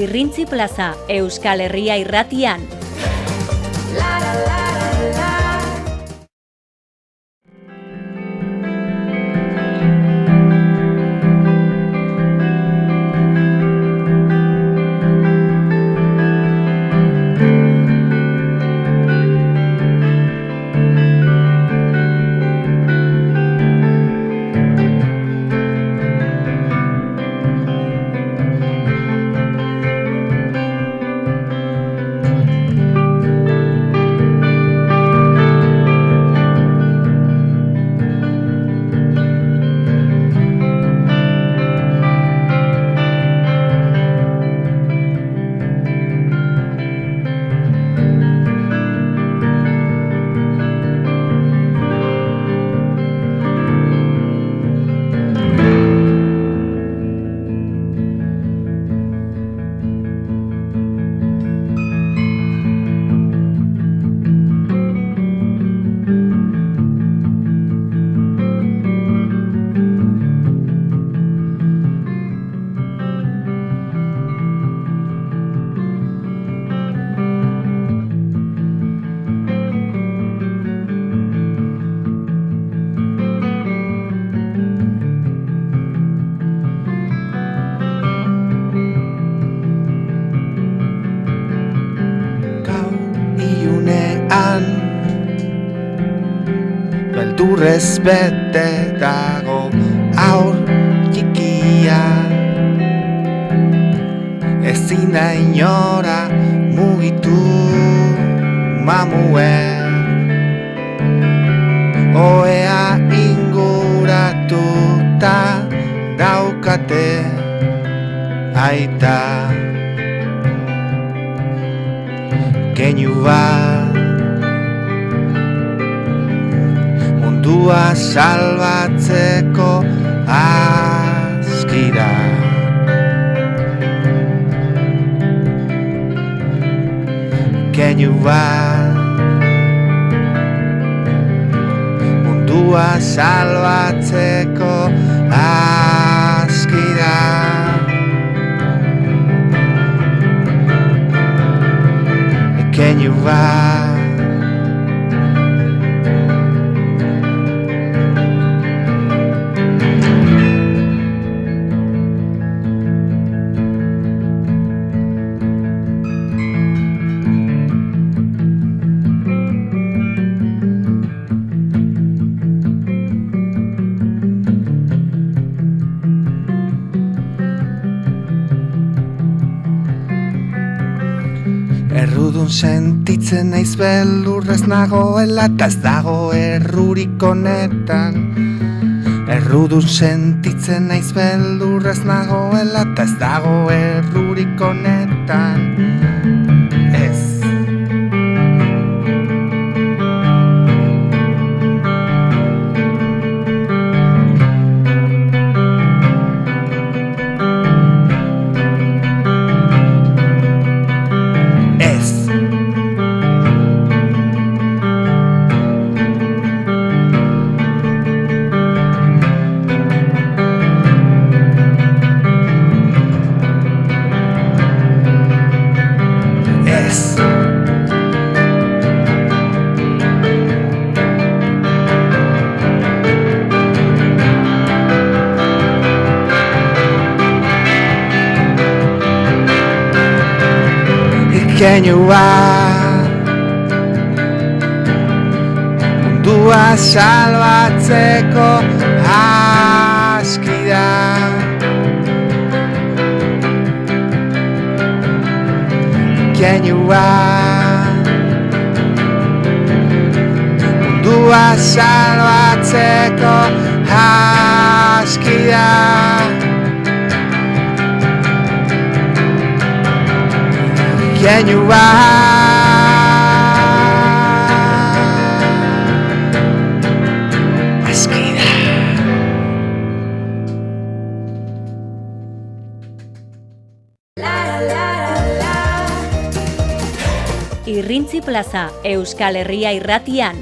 Irrintzi Plaza, Euskal Herria Irratian. Beldurrez bete dago aur txikia, ezin da inora mugitu mamue, ohea inguratuta daukate aita, keinu bat mundua salbatzeko askira. Keinu bat mundua salbatzeko askira. Keinu bat errudun sentitzen naiz beldurrez nagoela, eta ez dago errurik honetan. Errudun sentitzen naiz beldurrez nagoela, eta ez dago errurik honetan. Ez. Keinu bat mundua salbatzeko askida. Keinu bat mundua salbatzeko askida. Keinu bat askida. Irrintzi Plaza, Euskal Herria Irratian.